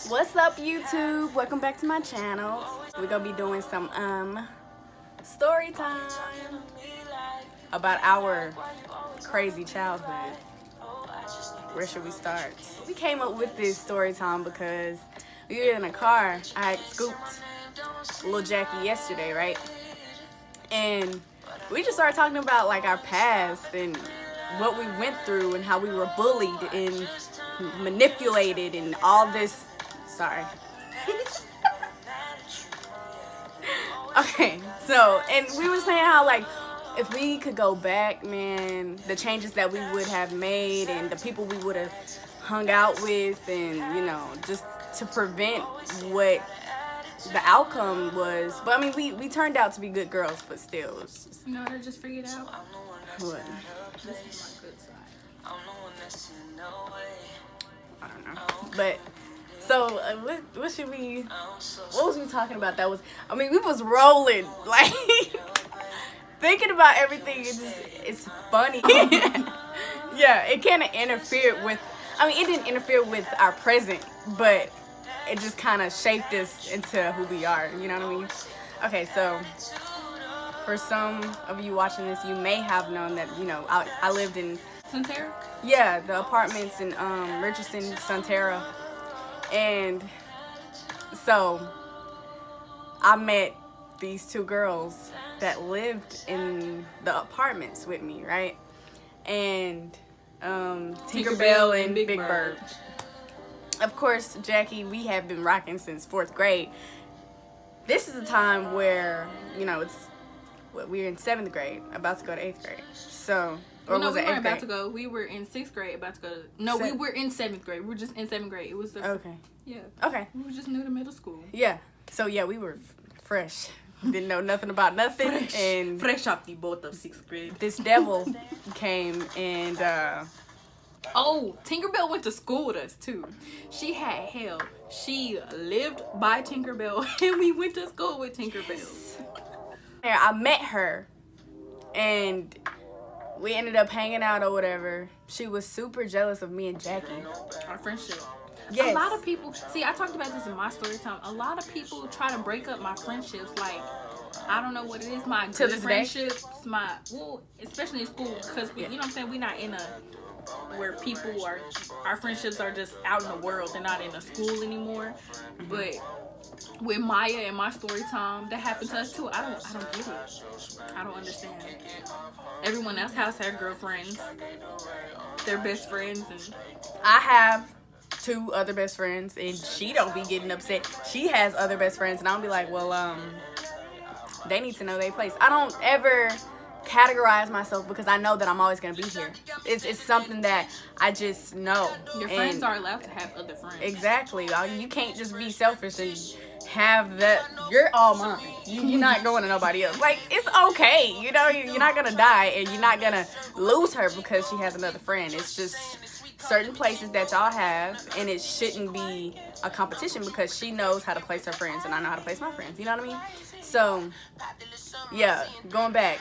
What's up, YouTube? Welcome back to my channel. We're gonna be doing some story time about our crazy childhood. Where should we start? We came up with this story time because we were in a car. I had scooped little Jackie yesterday, right? And we just started talking about like our past and what we went through and how we were bullied and manipulated and all this. Sorry. Okay, so, and we were saying how, like, if we could go back, man, the changes that we would have made and the people we would have hung out with and, you know, just to prevent what the outcome was. But, I mean, we turned out to be good girls, but still. It was just, you know what I just figured out? What? This is my good side. I don't know. But, so, what should we, what was we talking about? That was, I mean, we was rolling, like, thinking about everything, it's funny. Yeah, it kind of interfered with, I mean, it didn't interfere with our present, but it just kind of shaped us into who we are, you know what I mean? Okay, so, for some of you watching this, you may have known that, you know, I lived in Sunterra? Yeah, the apartments in Richardson, Sunterra. And so I met these two girls that lived in the apartments with me, right? And Tinkerbell and Big Bird. Of course, Jackie, we have been rocking since 4th grade. This is a time where, you know, we're in 7th grade, about to go to 8th grade. So, or no, was we it weren't 8th about grade? to go. We were in 6th grade, about to go to. No, we were in 7th grade. We were just in 7th grade. It was the. Okay. Yeah. Okay. We were just new to middle school. Yeah. So yeah, we were fresh. Didn't know nothing about nothing. And fresh off the boat of 6th grade. This devil came and oh, Tinkerbell went to school with us too. She had hell. She lived by Tinkerbell and we went to school with Tinkerbell. Yeah, I met her and we ended up hanging out or whatever. She was super jealous of me and Jackie. Our friendship. Yes. A lot of people, see, I talked about this in my story time. A lot of people try to break up my friendships. Like, I don't know what it is. My good friendships, especially in school, because we, you know what I'm saying, we're not in a, where people are, our friendships are just out in the world. They're not in a school anymore. But with Maya and my story time, that happened to us too. I don't get it. I don't understand. Everyone else has their girlfriends, their best friends, and I have 2 other best friends and she don't be getting upset. She has other best friends and I'll be like, well, they need to know their place. I don't ever categorize myself because I know that I'm always going to be here. It's something that I just know. Your friends are allowed to have other friends. Exactly. You can't just be selfish and have that, you're all mine. You're not going to nobody else. Like, it's okay. You know, you're not going to die and you're not going to lose her because she has another friend. It's just certain places that y'all have, and it shouldn't be a competition because she knows how to place her friends and I know how to place my friends. You know what I mean? So, yeah, going back.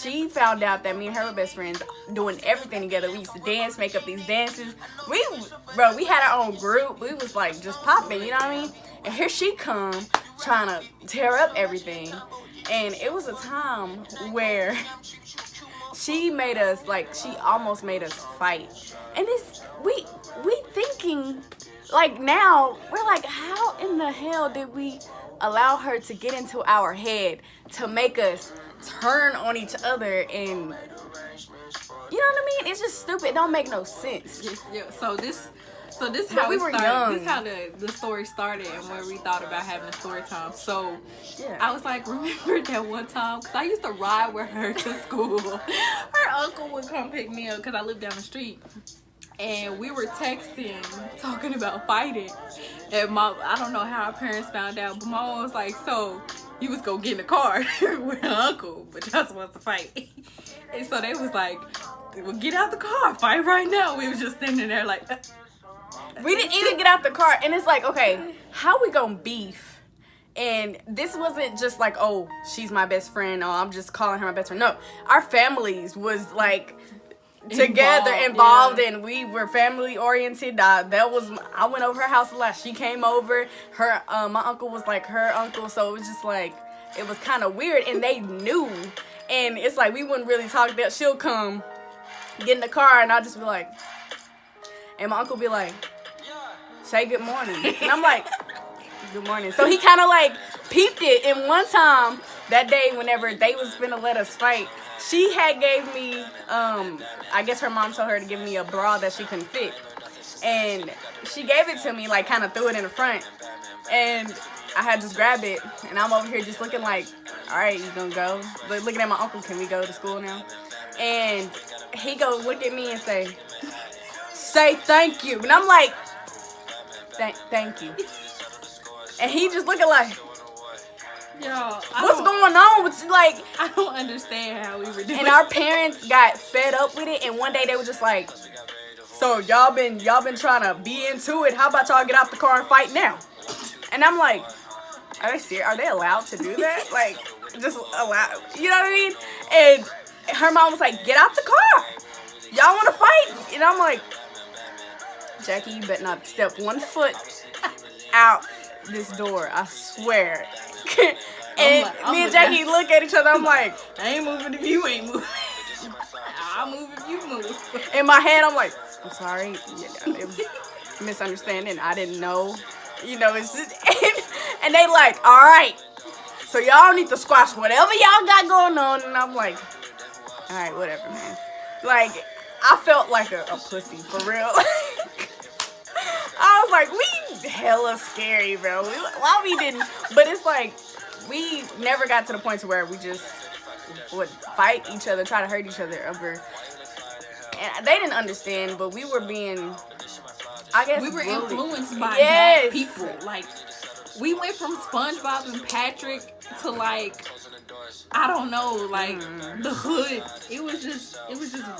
She found out that me and her were best friends, doing everything together. We used to dance, make up these dances. We had our own group. We was like just popping, you know what I mean? And here she come trying to tear up everything. And it was a time where she made us, like, she almost made us fight. And it's, we thinking, like, now, we're like, how in the hell did we allow her to get into our head to make us turn on each other? And you know what I mean? It's just stupid. It don't make no sense. Yeah. So this how we it were started. young. This is how the story started and where we thought about having a story time. So Yeah. I was like, remember that one time? Because I used to ride with her to school. Her uncle would come pick me up because I lived down the street. And we were texting, talking about fighting. And I don't know how our parents found out, but my mom was like, so you was gonna get in the car with her uncle, but y'all supposed to fight. And so they was like, well, get out the car, fight right now. We was just standing there like, We didn't even get out the car, and it's like, okay, how we gonna beef? And this wasn't just like, oh, she's my best friend, or I'm just calling her my best friend. No, our families was like, together, involved, and we were family oriented. I went over her house a lot. She came over. My uncle was like her uncle, so it was just like, it was kind of weird, and they knew. And it's like, we wouldn't really talk. That she'll come, get in the car, and I'll just be like, and my uncle be like, say good morning. And I'm like, good morning. So he kind of like peeped it. And one time, that day, whenever they was finna let us fight, she had gave me, I guess her mom told her to give me a bra that she couldn't fit. And she gave it to me, like kind of threw it in the front. And I had just grabbed it. And I'm over here just looking like, all right, you gonna go? But looking at my uncle, can we go to school now? And he go look at me and say thank you. And I'm like, thank you. And he just looking like, what's going on with you? Like, I don't understand how we were doing. And our parents got fed up with it. And one day they were just like, so y'all been trying to be into it. How about y'all get out the car and fight now? And I'm like, are they serious? Are they allowed to do that? Like, just allow, you know what I mean? And her mom was like, get out the car. Y'all want to fight? And I'm like, Jackie, you better not step one foot out this door. I swear. And me and Jackie look at each other. I'm like, I ain't moving if you ain't moving. I'll move if you move. In my head, I'm like, I'm sorry. Yeah, it was a misunderstanding. I didn't know. You know, it's just, and they like, all right. So y'all need to squash whatever y'all got going on. And I'm like, all right, whatever, man. Like, I felt like a pussy, for real. I was like, we hella scary, bro. Why we didn't? But it's like, we never got to the point to where we just would fight each other, try to hurt each other over. And they didn't understand, but we were being, I guess, we were bullied. Influenced by bad people. Like, we went from SpongeBob and Patrick to like, I don't know, like the hood. It was just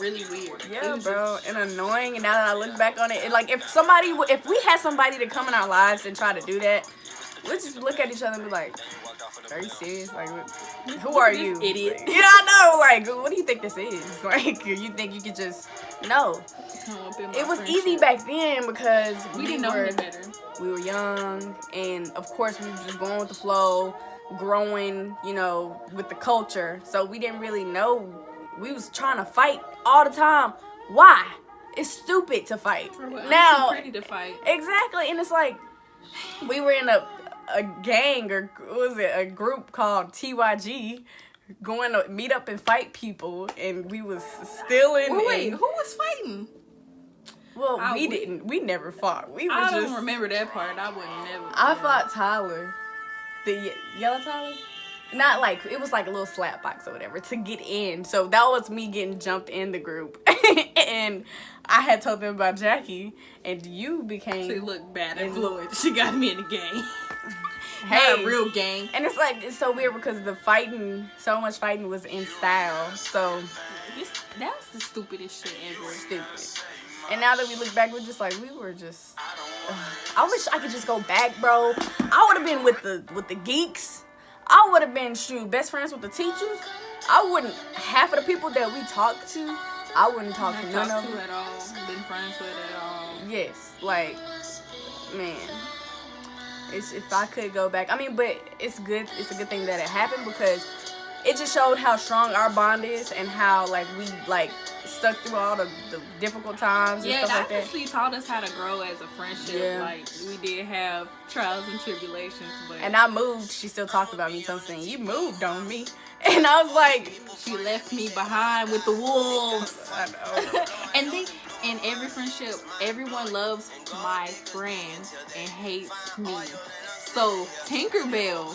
really weird. Yeah, bro, and annoying. And now that I look back on it, like if we had somebody to come in our lives and try to do that, we'd just look at each other and be like, are you serious? Like, who are you? Idiot. Yeah, I know. Like, what do you think this is? Like, you think you could just, no. It was easy back then because we didn't know any better. We were young, and of course we were just going with the flow, growing, you know, with the culture. So we didn't really know. We was trying to fight all the time. Why? It's stupid to fight. Now, it's pretty to fight. Exactly, and it's like we were in a gang, or what was it, a group called TYG, going to meet up and fight people, and we was stealing. Wait, who was fighting? Well, we never fought. I don't remember that part. I would never. I fought Tyler, the yellow Tyler. Not like, it was like a little slap box or whatever to get in. So that was me getting jumped in the group. And I had told them about Jackie, and you became. She looked bad influence. She got me in the gang. Hey, not a real gang. And it's like, it's so weird because so much fighting was in style. So that was the stupidest shit ever. Stupid. And now that we look back, we're just like, we were just. I wish I could just go back, bro. I would have been with the geeks. I would have been best friends with the teachers. I wouldn't. Half of the people that we talked to, I wouldn't talk to none of them at all. Been friends with at all. Yes, like, man. If I could go back, I mean, but it's good. It's a good thing that it happened because it just showed how strong our bond is and how like we like stuck through all the difficult times and stuff like that. Yeah, that actually taught us how to grow as a friendship. Yeah. Like, we did have trials and tribulations, but... And I moved. She still talked about me. So I'm saying, you moved on me. And I was like... She left me behind with the wolves. I know. And in every friendship, everyone loves my friends and hates me. So, Tinkerbell...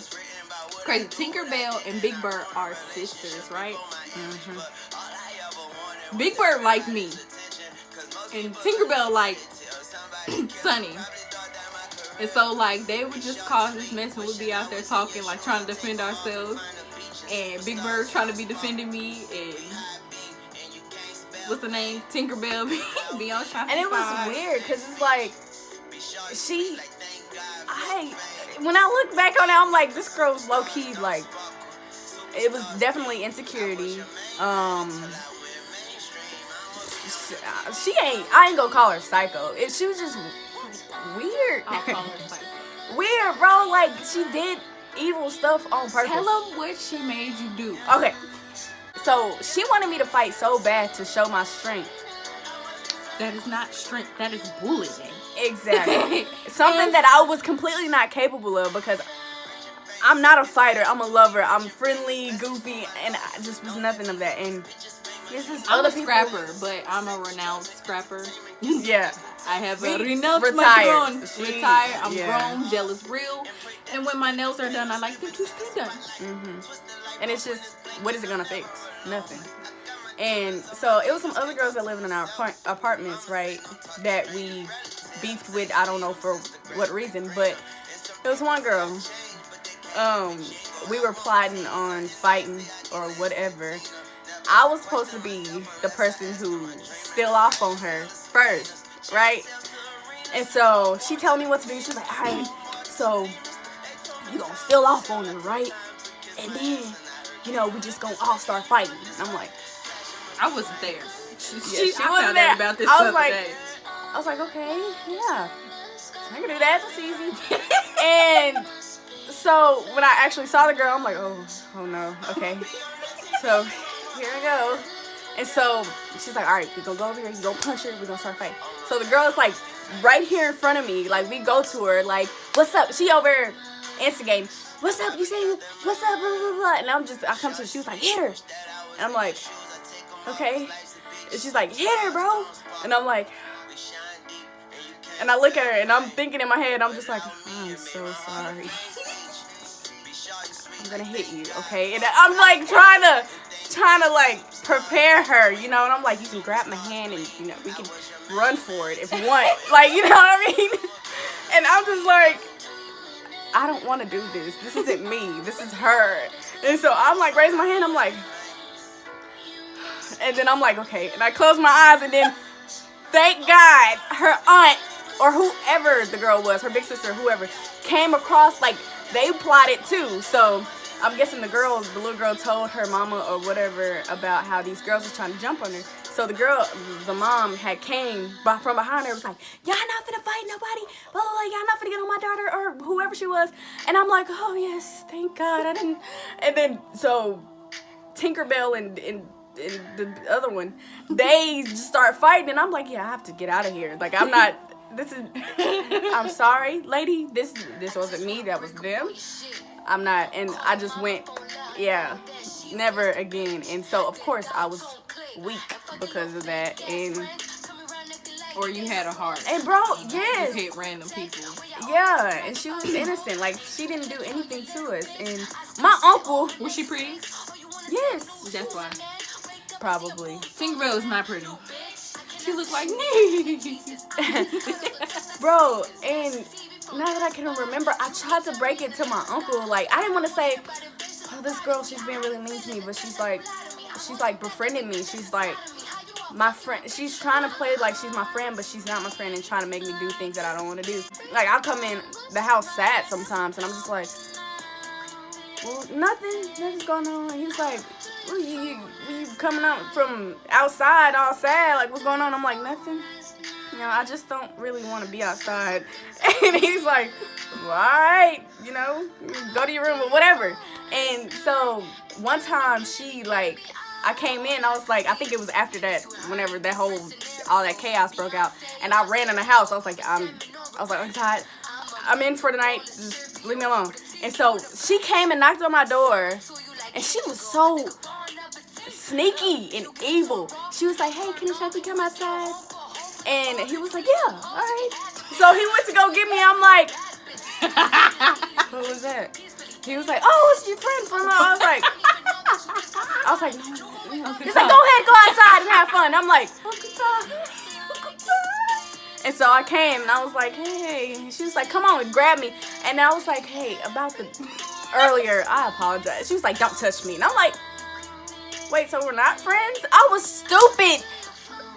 It's crazy. Tinkerbell and Big Bird are sisters, right? Mm-hmm. Big Bird liked me, and Tinkerbell liked Sunny. And so, like, they would just cause this mess, and we'd be out there talking, like, trying to defend ourselves. And Big Bird trying to be defending me, and what's the name? Tinkerbell be on shot. And it was weird, because it's like, when I look back on it, I'm like, this girl's low-key, like, it was definitely insecurity. I ain't gonna call her psycho. She was just weird. I'll call her psycho. Weird, bro. Like, she did evil stuff on purpose. Tell them what she made you do. Okay. So, she wanted me to fight so bad to show my strength. That is not strength. That is bullying. Exactly. Something that I was completely not capable of because I'm not a fighter. I'm a lover. I'm friendly, goofy, and I just was nothing of that. And this is I'm a scrapper, but I'm a renowned scrapper. Yeah. I have renounced my throne. Retired. I'm grown, jealous, real. And when my nails are done, I like them to stay done. Mm-hmm. And it's just, what is it gonna fix? Nothing. And so it was some other girls that lived in our apartments, right? That we beefed with. I don't know for what reason, but there was one girl. We were plotting on fighting or whatever. I was supposed to be the person who steal off on her first, right? And so she told me what to do. She's like, all right, so you gonna steal off on her, right? And then, you know, we just gonna all start fighting. And I'm like, I wasn't there. She wasn't there. About this I was like, okay, yeah, I can do that. That's easy. And so when I actually saw the girl, I'm like, oh no, okay. So here we go. And so she's like, all right, we're gonna go over here, you gonna punch her, we're gonna start fighting. So the girl is like right here in front of me, like we go to her, like, what's up? She over here instigating, what's up? You say, what's up? Blah, blah, blah. And I come to her, she was like, hit her. And I'm like, okay. And she's like, hit her, bro. And I'm like, and I look at her and I'm thinking in my head, I'm just like, I'm so sorry. I'm gonna hit you, okay? And I'm like trying to like prepare her, you know, and I'm like, you can grab my hand and, you know, we can run for it if you want. Like, you know what I mean? And I'm just like, I don't want to do this. This isn't me. This is her. And so I'm like raising my hand. I'm like, and then I'm like, okay. And I close my eyes and then thank God her aunt or whoever the girl was, her big sister, whoever, came across, like they plotted too. So I'm guessing the little girl told her mama or whatever about how these girls were trying to jump on her. So the mom had came from behind her, was like, y'all not finna fight nobody, blah, blah, blah, y'all not finna get on my daughter or whoever she was. And I'm like, oh yes, thank God I didn't. And then so Tinkerbell and the other one, they just start fighting, and I'm like, yeah, I have to get out of here. Like, I'm not. I'm sorry, lady. This wasn't me. That was them. I'm not. And I just went, yeah, never again. And so of course I was weak because of that. And or you had a heart. And bro, yes. You hit random people. Yeah, and she was innocent. Like, she didn't do anything to us. And my uncle, was she pretty? Yes. That's why. Probably. Tinkerbell is not pretty. She looked like me. Bro, and now that I can remember, I tried to break it to my uncle. Like, I didn't want to say, oh, this girl, she's being really mean to me, but she's like befriending me. She's like my friend. She's trying to play like she's my friend, but she's not my friend, and trying to make me do things that I don't want to do. Like, I'll come in the house sad sometimes, and I'm just like, well, nothing's going on. And he's like, well, you coming out from outside all sad, like, what's going on? I'm like, nothing. You know, I just don't really want to be outside. And he's like, well, all right, you know, go to your room or whatever. And so one time I came in, I was like, I think it was after that, whenever all that chaos broke out, and I ran in the house. I was like, I'm tired. I'm in for the night. Just leave me alone. And so she came and knocked on my door, and she was so sneaky and evil. She was like, hey, can Shanti come outside? And he was like, yeah, all right. So he went to go get me. I'm like, what was that? He was like, oh, it's your friend from I was like, no. He's like, go ahead, go outside and have fun. I'm like, okay. And so I came and I was like, hey. And she was like, come on, and grabbed me. And I was like, hey, about earlier, I apologize. She was like, don't touch me. And I'm like, wait, so we're not friends? I was stupid.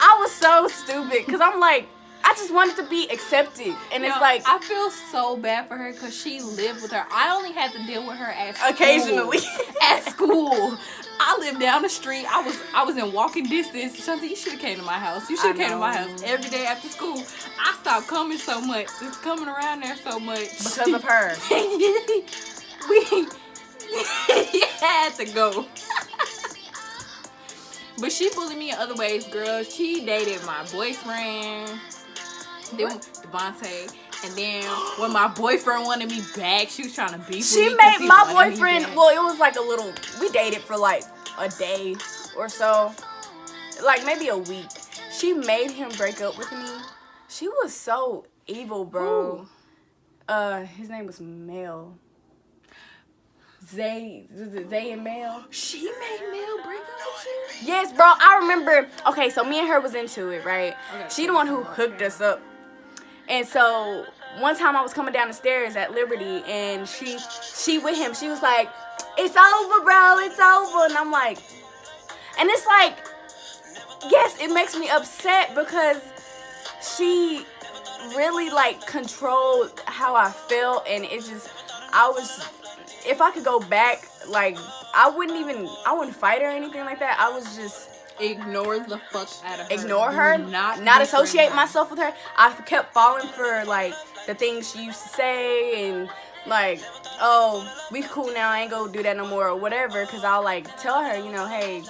I was so stupid because I'm like, I I just wanted to be accepted. And it's like, I feel so bad for her because she lived with her. I only had to deal with her at school. Occasionally. At school. I lived down the street. I was in walking distance. Shanti, you should have came to my house. You should have came to my house every day after school. I stopped coming so much. Coming around there so much. Because of her. We had to go. But she bullied me in other ways, girl. She dated my boyfriend, then Devontae, and then when my boyfriend wanted me back, she was trying to beef with me. She made my boyfriend, well, it was like a little, we dated for like a day or so, like maybe a week. She made him break up with me. She was so evil, bro. His name was Mel. Zay and Mel. She made Mel break up with you? Yes, bro. I remember. Okay, so me and her was into it, right? Okay. She the one who hooked us up. And so one time I was coming down the stairs at Liberty, and she with him. She was like, "It's over, bro. It's over." And I'm like, and it's like, yes, it makes me upset because she really like controlled how I felt, and it just, if I could go back, like, I wouldn't fight her or anything like that. I was just ignore the fuck out of her. Ignore her, not associate myself with her. I kept falling for, like, the things she used to say, and, like, oh, we cool now, I ain't gonna do that no more, or whatever, because I'll, like, tell her, you know, hey,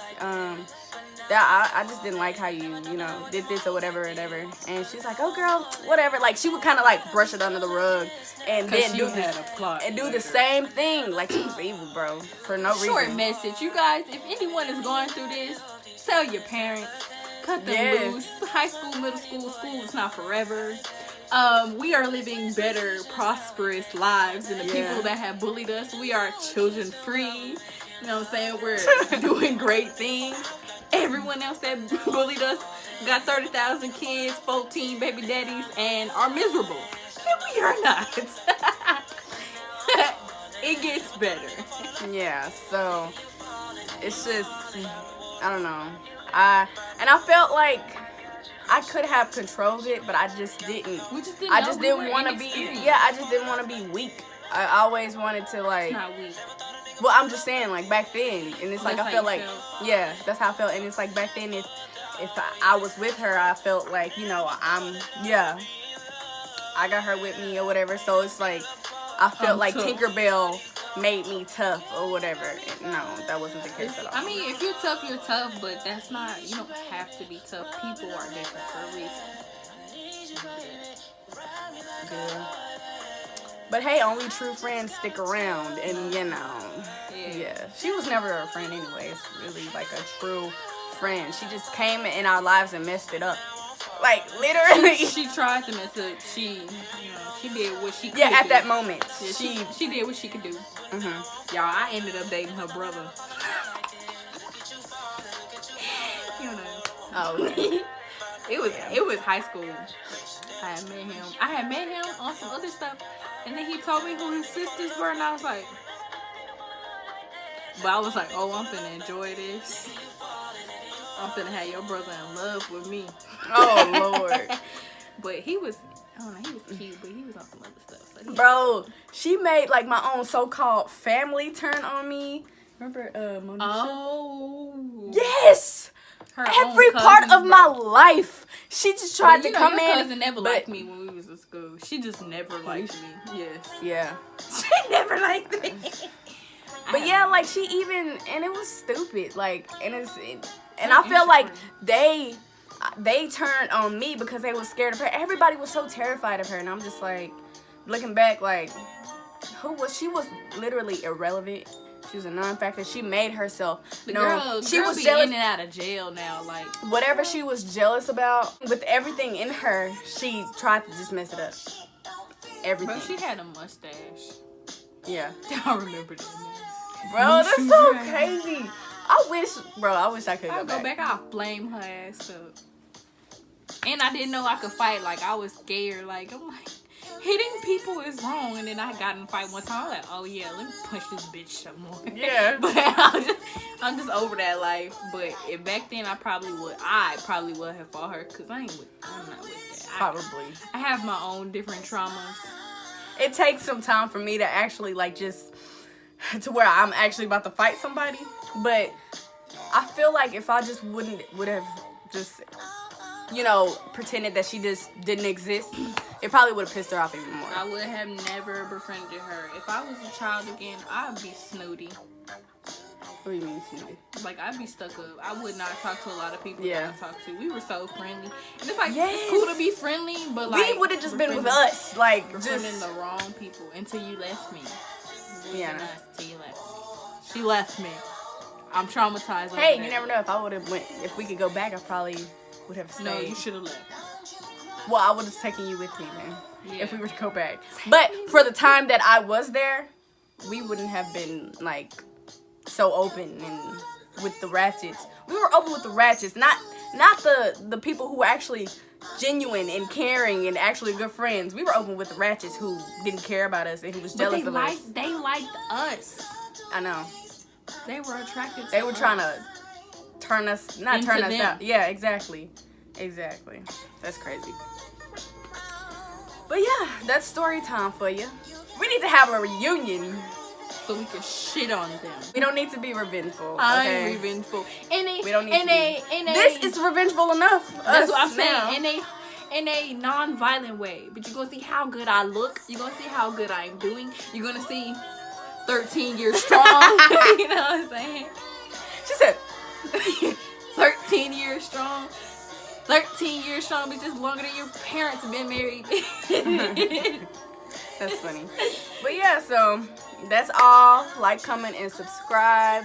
that I just didn't like how you know, did this or whatever. And she's like, oh, girl, whatever. Like, she would kind of, like, brush it under the rug and then do the same thing. Like, she was evil, bro, for no reason. Short message. You guys, if anyone is going through this, tell your parents. Cut them loose. High school, middle school, school is not forever. We are living better, prosperous lives than the people that have bullied us. We are children free. You know what I'm saying? We're doing great things. Everyone else that bullied us got 30,000 kids, 14 baby daddies, and are miserable. And we are not. It gets better. Yeah, so it's just, I don't know. I felt like I could have controlled it, but I just didn't. I just didn't want to be. Yeah, I just didn't want to be weak. I always wanted to, like. It's not weak. Well, I'm just saying, like, back then, and it's like, I felt like, yeah, that's how I felt, and it's like, back then, if I was with her, I felt like, you know, I got her with me or whatever, so it's like, I felt like tough. Tinkerbell made me tough or whatever. No, that wasn't the case at all. I mean, if you're tough, you're tough, but that's not, you don't have to be tough. People are different for a reason. Yeah. But hey, only true friends stick around, and you know, yeah. She was never a friend anyways, really, like a true friend. She just came in our lives and messed it up. Like, literally. She tried to mess it up. She did what she could do. Yeah, at that moment. Yeah, she did what she could do. Mm-hmm. Y'all, I ended up dating her brother. You know. Oh, okay. It was high school. I had met him on some other stuff, and then he told me who his sisters were, and I was like, oh, I'm finna enjoy this. I'm finna have your brother in love with me. Oh, Lord. But he was, I don't know, he was cute, but he was on some other stuff. So bro, she made, like, my own so-called family turn on me. Remember, Monisha? Oh. Yes! Every part of my life, she just tried to come in. Cousin never liked me when we was in school. She just never liked me. Yes. Yeah. She never liked me. But yeah, like, she even, and it was stupid. Like, and I feel like they turned on me because they was scared of her. Everybody was so terrified of her, and I'm just like, looking back, like, she was literally irrelevant. She was a non-factor. She made herself known. She was jealous. In and out of jail now, like whatever she was jealous about, with everything in her, she tried to just mess it up. Everything. Bro, she had a mustache. Yeah, I remember that. Bro, that's so crazy. I wish I could go back. I'll flame her ass up. And I didn't know I could fight. Like, I was scared. Like, I'm like, hitting people is wrong. And then I got in a fight one time. I was like, oh yeah, let me punch this bitch some more. Yeah. But I'm just over that life. But back then I probably would have fought her, because I'm not with that. Probably. I have my own different traumas. It takes some time for me to actually like just to where I'm actually about to fight somebody, but I feel like if I just would have just, you know, pretended that she just didn't exist, it probably would have pissed her off even more. I would have never befriended her. If I was a child again, I'd be snooty. What do you mean snooty? Like, I'd be stuck up. I would not talk to a lot of people Yeah. that I talk to. We were so friendly. And it's like, Yes. it's cool to be friendly, but like... We would have just been with us. Like, befriending just... the wrong people until you left me. Yeah. Until you left me. She left me. I'm traumatized. Hey, you never know. If I would have went... If we could go back, I probably would have stayed. No, you should have left. Well, I would have taken you with me then. Yeah. If we were to go back. But for the time that I was there, we wouldn't have been, like, so open and with the ratchets. We were open with the ratchets, not the people who were actually genuine and caring and actually good friends. We were open with the ratchets who didn't care about us and who was jealous of us. They liked us. I know. They were attracted to They were us. trying to turn us, not Into turn us them. out. Yeah, exactly. Exactly. That's crazy. But yeah, that's story time for you. We need to have a reunion. So we can shit on them. We don't need to be revengeful. I'm Okay? revengeful. We don't need to be. This is revengeful enough. That's what I'm now. saying. In a non-violent way. But you're gonna see how good I look. You're gonna see how good I'm doing. You're gonna see 13 years strong. You know what I'm saying? She said 13 years strong. 13 years strong, but just longer than your parents have been married. that's funny. But yeah, so that's all. Like, comment, and subscribe.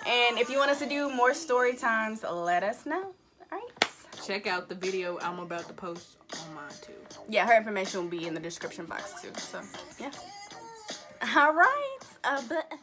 And if you want us to do more story times, let us know. Alright. Check out the video I'm about to post on mine too. Yeah, her information will be in the description box too. So yeah. Alright. But